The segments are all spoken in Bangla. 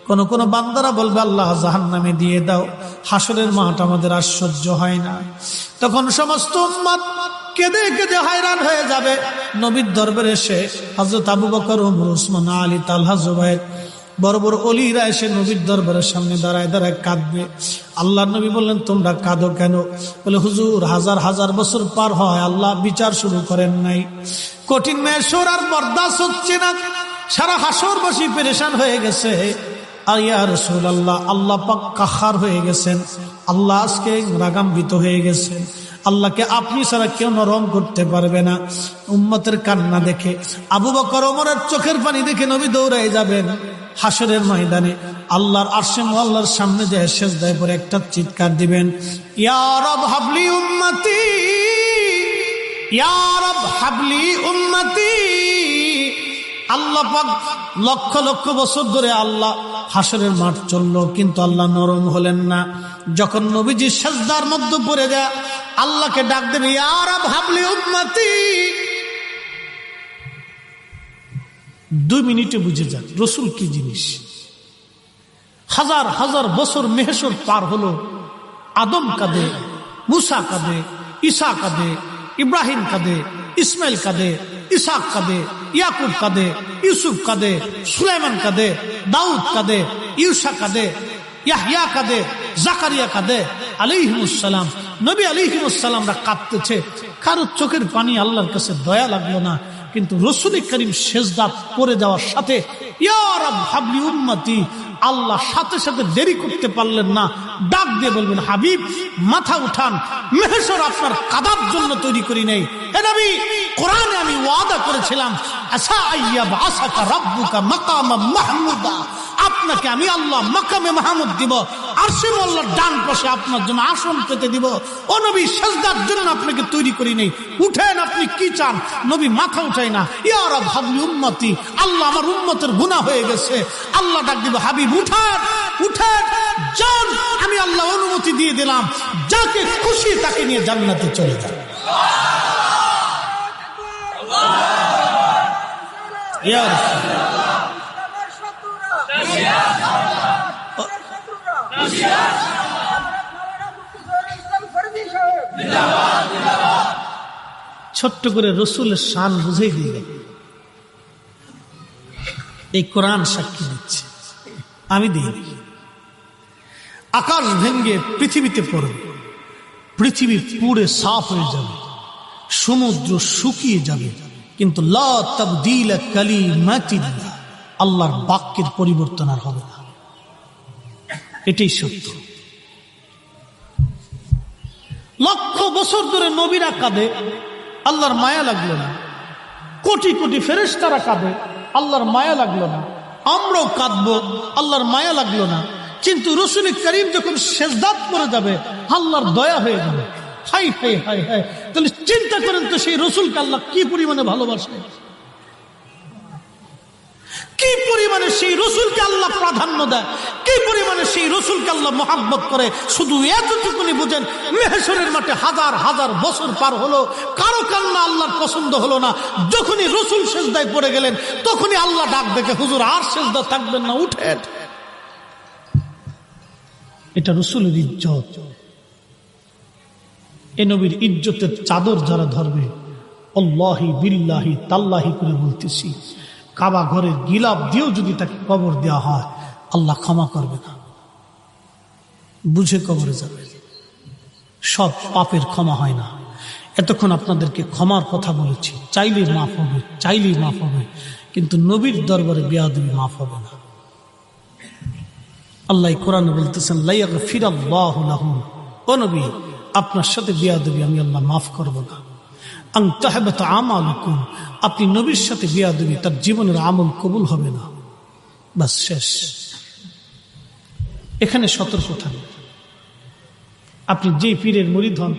কোন কোন বান্দারা বলবে আল্লাহ জাহান্নামে দিয়ে দাও, হাসরের মাঠ আমাদের আর সহ্য হয় না। তখন সমস্ত উম্মত কেঁদে কেঁদে হায়রান হয়ে যাবে। নবীর দরবারে এসে হযরত আবু বকর, ওমর, ওসমান, আলী, তালহা, জুবায়ের বড় বড় ওলিরা এসে নবীর দরবারের সামনে দাঁড়ায় দাঁড়ায় কাঁদবে। আল্লাহর নবী বললেন, তোমরা কাঁদো কেন? বলে, হুজুর, হাজার হাজার বছর পার হয়, আল্লাহ বিচার শুরু করেন নাই। কঠিন মেশর আর বরদাস্ত হচ্ছে না, সারা হাসরবাসী পেরেশান হয়ে গেছে। আর ইয়া রাসূলুল্লাহ, আল্লাহ পাক কাহার হয়ে গেছেন, আল্লাহ আজকে রাগান্বিত হয়ে গেছেন, আল্লাহকে আপনি ছাড়া কেউ নরম করতে পারবে না। উম্মতের কান্না দেখে, আবু বকর ওমরের চোখের পানি দেখে নবী দৌড়ায় যাবেন হাসরের ময়দানে। আল্লাহর আরশে মুআল্লার সামনে যে সিজদায় পড়ে একটা চিৎকার দিবেন, ইয়া রব হাবলি উম্মতি, ইয়া রব হাবলি উম্মতি। আল্লাহ পাক লক্ষ লক্ষ বছর ধরে আল্লাহ হাসরের মাঠ চললো, কিন্তু আল্লাহ নরম হলেন না। যখন নবীজি সিজদার মধ্যে পড়ে যায়, আল্লাহকে ডাক দেবে, ইয়া রব হাবলি উম্মতি। 2 মিনিটে বুঝে যান রসুল কি জিনিস। হাজার হাজার বছর মেহশর পার হলো, আদম কাঁদে, মুসা কাঁদে, ঈসা কাঁদে, ইব্রাহিম কাঁদে, ইসমাইল কাঁদে, ইসাক কাঁদে, ইয়াকুব কাঁদে, ইউসুফ কাঁদে, সুলাইমান কাঁদে, দাউদ কাঁদে, ইউসা কাঁদে, ইয়াহইয়া কাঁদে, জাকারিয়া কাঁদে আলাইহিমুস সালাম। নবী আলাইহিমুস সালামরা কাঁদতেছে, কারো চোখের পানি আল্লাহর কাছে দয়া লাগলো না। কিন্তু রাসূল করিম সিজদা পড়ে যাওয়ার সাথে ইয়া রব হাবলি উম্মতি, আল্লাহ সাথে সাথে দেরি করতে পারলেন না, ডাক দিয়ে বলবেন, হাবিব মাথা উঠান, মেহশর আপনার কাদার জন্য তৈরি করি নাই। হে নবী, কোরআনে আমি ওয়াদা করেছিলাম, আসা আইয়া বাসাকা রাব্বুকা মাকামা মাহমুদা, আপনাকে আমি আল্লাহ মাকামে মাহমুদ দিব, আরশে আল্লাহর ডান পাশে আপনার জন্য আসন পেতে দিব। ও নবী, সিজদার জন্য আপনাকে তৈরি করি নাই, উঠেন, আপনি কি চান? নবী মাথা উঠায় না, ইয়া রব হাবলি উম্মতি, আল্লাহ আমার উম্মতের গুনাহ হয়ে গেছে। আল্লাহ ডাক দিব, হাবিব উঠেন, উঠেন, যান, আমি আল্লাহ অনুমতি দিয়ে দিলাম, যাকে খুশি তাকে নিয়ে জান্নাতে চলে যান। ইয়া রাসূলুল্লাহ, ছোট্ট করে রসুলের শান বুঝাই দিলে এই কোরআন সাক্ষী দিচ্ছে, আমি দিই। আকাশ ভেঙ্গে পৃথিবীতে পড়বে, পৃথিবী পুড়ে সাফ হয়ে যাবে, সমুদ্র শুকিয়ে যাবে, কিন্তু লা তাবদীলা কালিমাতিল্লাহ, আল্লাহর বাক্যের পরিবর্তন আর হবে না। এটাই সত্য। লক্ষ বছর ধরে নবীরা কাঁদে, আল্লাহর মায়া লাগলো না। কোটি কোটি ফেরেশতারা কাঁদে, আল্লাহর মায়া লাগলো না। আমরাও কাঁদবো, আল্লাহর মায়া লাগলো না। কিন্তু রাসূল করিম যখন সিজদাত পড়ে যাবে, আল্লাহর দয়া হয়ে যাবে। হাই হাই হাই হাই, তাহলে চিন্তা করেন তো সেই রাসূলকে আল্লাহ কি পরিমাণে ভালোবাসে, কি পরিমাণে সেই রাসূলকে আল্লাহ প্রাধান্য দেয়, কি পরিমাণে সেই রাসূলকে আল্লাহ মহব্বত করে। শুধু এতটুকুনি বুঝেন, মেহশরের মাঠে হাজার হাজার বছর পার হলো, কারো কান্না আল্লাহর পছন্দ হলো না। যখনই রাসূল সিজদায় পড়ে গেলেন, তখনই আল্লাহ ডাক দেখে, হুজুর আর সিজদা থাকবেন না, উঠেন। এটা রাসূলের ইজ্জত। এ নবীর ইজ্জতের চাদর যারা ধরবে, আল্লাহি বিল্লাহি তাল্লাহি করে বলতেছি, কাবা ঘরের গিলাপ দিয়েও যদি তাকে কবর দেওয়া হয়, আল্লাহ ক্ষমা করবে না, বুঝে কবরে যাবে। সব পাপের ক্ষমা হয় না। এতক্ষণ আপনাদেরকে ক্ষমার কথা বলেছি, চাইলেই মাফ হবে, চাইলেই মাফ হবে, কিন্তু নবীর দরবারে বেয়াদবি মাফ হবে না। আল্লাহ কোরআনে বলতেছেন, লা ইয়াগফিরাল্লাহু লাহুম, ও নবী, আপনার সাথে বেয়াদবি আমি আল্লাহ মাফ করব না। আন তাহবাতা আমালুকুম, আপনি নবীর সাথে বেয়াদবি, তার জীবনের আমল কবুল হবে না। বাস, শেষ। এখানে সতর্ক থাকুন। আপনি যেই পীরের মুরিদ হন,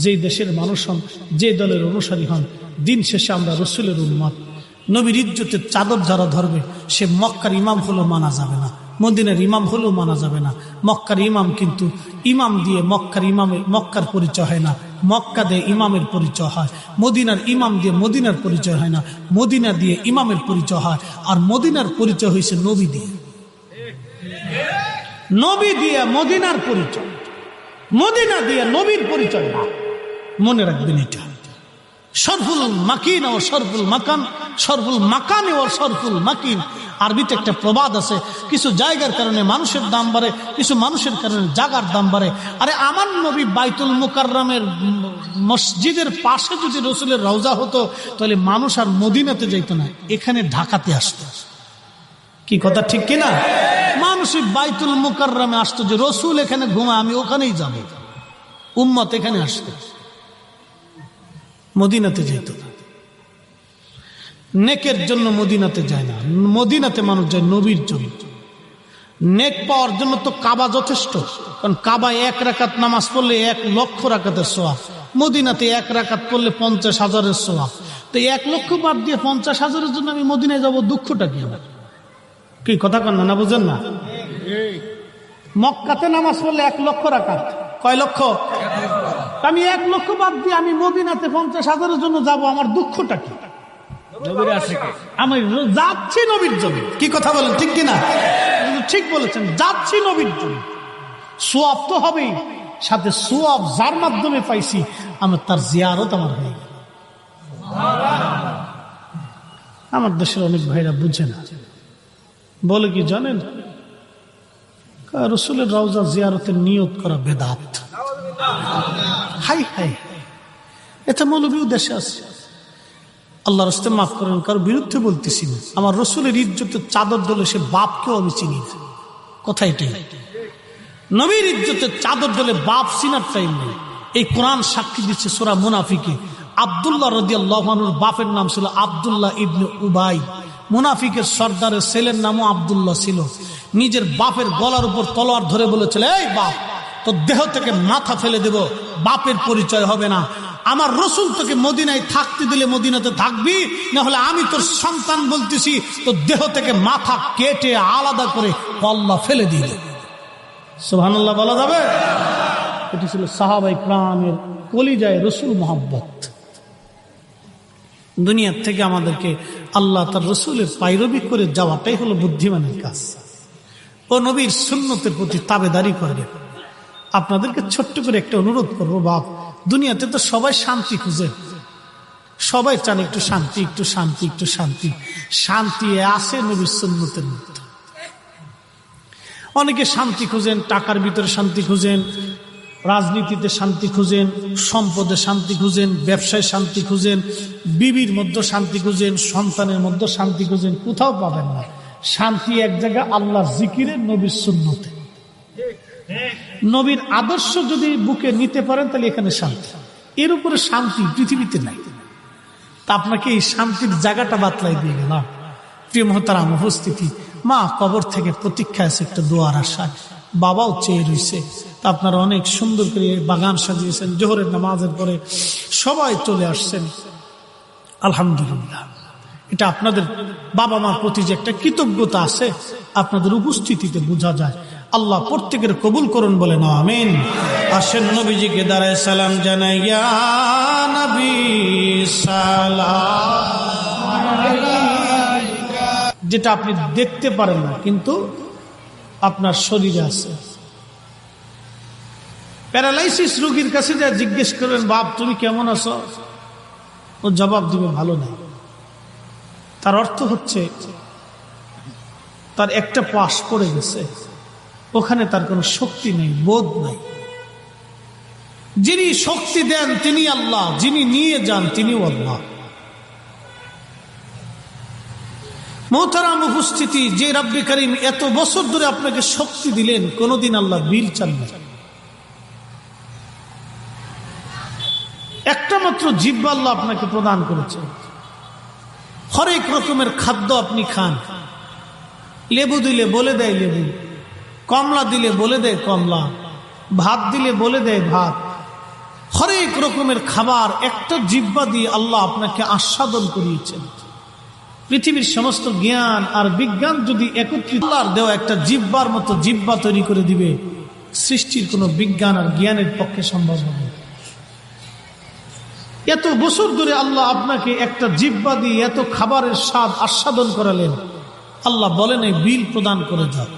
যেই দেশের মানুষ হন, যে দলের অনুসারী হন, দিন শেষে আমরা রাসূলের উম্মত। নবীর ইজ্জতের চাদর যারা ধরবে, সে মক্কার ইমাম হলেও মানা যাবে না, মদিনার ইমাম হলেও মানা যাবে না। মক্কার ইমাম কিন্তু ইমাম দিয়ে মক্কার পরিচয় হয় না, মক্কা দিয়ে ইমামের পরিচয় হয়। মদিনার ইমাম দিয়ে মদিনার পরিচয় হয় না, মদিনা দিয়ে ইমামের পরিচয় হয়। আর মদিনার পরিচয় হয়েছে নবী দিয়ে। নবী দিয়ে মদিনার পরিচয়, মদিনা দিয়ে নবীর পরিচয় না। মনে রাখবেন এটা। শরফুল মাকিন ও শরফুল মাকান, শরফুল মাকান ও শরফুল মাকিন। আরবিতে একটা প্রবাদ আছে, কিছু জায়গার কারণে মানুষের দাম বাড়ে, কিছু মানুষের কারণে জায়গার দাম বাড়ে। আরে আমার নবী বাইতুল মুকাররমের মসজিদের পাশে যদি রসুলের রওজা হতো, তাহলে মানুষ আর মদিনাতে যাইত না, এখানে ঢাকাতে আসতো। কি কথা ঠিক কিনা? মানুষই বাইতুল মুকাররমে আসতো, যে রসুল এখানে ঘুমা, আমি ওখানেই যাব। উম্মত এখানে আসতো, মদিনাতে যেত না। নেকের জন্য মদিনাতে যায় না, মদিনাতে মানুষ যায় নবীর জন্য। নেক পাওয়ার জন্য তো কাবা যথেষ্ট, কারণ কাবায় 1 রাকাত নামাজ পড়লে 1,00,000 রাকাতের সওয়াব, মদিনাতে 1 রাকাত পড়লে 50,000-এর সওয়াব। তো 1,00,000 বাদ দিয়ে 50,000-এর জন্য আমি মদিনায় যাব, দুঃখটা কি আমার? কি কথা কন না, বুঝেন না? মক্কাতে নামাজ পড়লে 1,00,000 রাকাত, কয় লক্ষ? আমি 1,00,000 বাদ দিয়ে আমি মদিনাতে 50,000-এর জন্য যাব, আমার দুঃখটা কি? আমি যাচ্ছি নবীর জন্য। কি কথা বলেন, ঠিক কিনা? ঠিক বলেছেন, যাচ্ছি নবীর জন্য। সোয়াব তো হবেই, সাথে সোয়াব যার মাধ্যমে পাইছি, আমার তার জিয়ারত আমার হয়ে গেল। আমার দেশের অনেক ভাইরা বুঝে না, বলে কি জানেন, রসুলের রওজা জিয়ারতের নিয়ত করা বেদাত। হাই হাই, এটা মৌলবীও দেশে আছে। আল্লাহর রাস্তে মাফ করেন, কারো বিরুদ্ধে বলতেছি না। আমার রসুলের ইজ্জতের চাদর দলে সে বাপকেও আমি চিনি না, কথা এটাই। নবীর ইজ্জতের চাদর দলে বাপ চিনার টাইম নেই। এই কোরআন সাক্ষী দিচ্ছে সূরা মুনাফিকে। আব্দুল্লাহ রাদিয়াল্লাহু আনহুর বাপের নাম ছিল আব্দুল্লাহ ইবনে উবাই। মুনাফিকের সর্দারের ছেলের নামও আব্দুল্লাহ ছিল। নিজের বাপের গলার উপর তলোয়ার ধরে বলেছিল, এই বাপ, তোর দেহ থেকে মাথা ফেলে দেব, বাপের পরিচয় হবে না। আমার রসুল তোকে মদিনায় থাকতে দিলে মদিনাতে থাকবি, না হলে আমি তোর সন্তান বলতেছি, তোর দেহ থেকে মাথা কেটে আলাদা করে আল্লাহ ফেলে দিয়ে দেবে। সুবহানাল্লাহ বলা যাবে? এটি ছিল সাহাবায়ে কিরামের কলিজায় রসুল মোহাব্বত। দুনিয়ার থেকে আমাদেরকে আল্লাহ তার রসুলের পায়রবি করে যাওয়াটাই হলো বুদ্ধিমানের কাজ। ও নবীর সুন্নতের প্রতি তাবেদারি করবে। আপনাদেরকে ছোট্ট করে একটা অনুরোধ করবো, বাপ, দুনিয়াতে তো সবাই শান্তি খুঁজে, সবাই চান একটু শান্তি, একটু শান্তি, একটু শান্তি। শান্তি আছে নবীর সুন্নতের মধ্যে। অনেকে শান্তি খুঁজেন, টাকার ভিতরে শান্তি খুঁজেন, রাজনীতিতে শান্তি খুঁজেন, সম্পদে শান্তি খুঁজেন, ব্যবসায় শান্তি খুঁজেন, বিবির মধ্যে শান্তি খুঁজেন, সন্তানের মধ্যে শান্তি খুঁজেন, কোথাও পাবেন না। শান্তি এক জায়গা, আল্লাহর জিকিরে, নবীর সুন্নতে। নবীর আদর্শ যদি বুকে নিতে পারেন, তাহলে এখানে শান্তি। এর উপরে শান্তি পৃথিবীতে নাই। তা আপনাকে এই শান্তির জায়গাটা বাতলাই দিয়ে গেলাম। প্রিয় মহতারাম উপস্থিতি, মা কবর থেকে প্রতীক্ষা আছে একটা দোয়ার আশায়, বাবাও চেয়ে রয়েছে। তা আপনারা অনেক সুন্দর করে বাগান সাজিয়েছেন, জোহরের নামাজের পরে সবাই চলে আসছেন, আলহামদুলিল্লাহ। এটা আপনাদের বাবা মার প্রতি যে একটা কৃতজ্ঞতা আছে, আপনাদের উপস্থিতিতে বোঝা যায়। আল্লাহ প্রত্যেকের কবুল করুন, বলে না আমিন। আসেন নবীজিকে দাঁড়ায় সালাম জানাই, ইয়া নবী সালাম। যেটা আপনি দেখতে পারেন না, কিন্তু আপনার শরীরে আছে। প্যারালাইসিস রোগীর কাছে যা জিজ্ঞেস করেন, বাপ তুমি কেমন আছো, ও জবাব দিবে ভালো না। তার অর্থ হচ্ছে তার একটা পাশ পড়ে গেছে, ওখানে তার কোনো শক্তি নেই, বোধ নাই। যিনি শক্তি দেন তিনি আল্লাহ, যিনি নিয়ে যান তিনিও আল্লাহ। মোহতারাম উপস্থিতি, যে রব্বে করিম এত বছর ধরে আপনাকে শক্তি দিলেন, কোনদিন আল্লাহ বিল চান না। একটা মাত্র জিহ্বা আল্লাহ আপনাকে প্রদান করেছেন, হরেক রকমের খাদ্য আপনি খান। লেবু দিলে বলে দেয় লেবু, কমলা দিলে বলে দেয় কমলা, ভাত দিলে বলে দেয় ভাত। হরেক রকমের খাবার একটা জিহ্বা দিয়ে আল্লাহ আপনাকে আস্বাদন করিয়েছেন। পৃথিবীর সমস্ত জ্ঞান আর বিজ্ঞান যদি একত্রিত, আল্লাহর দেওয়া একটা জিহ্বার মতো জিহ্বা তৈরি করে দিবে, সৃষ্টির কোনো বিজ্ঞান আর জ্ঞানের পক্ষে সম্ভব হবে। এত বছর ধরে আল্লাহ আপনাকে একটা জিহ্বা দিয়ে এত খাবারের স্বাদ আস্বাদন করালেন, আল্লাহ বলেন এই বিল প্রদান করে দাও।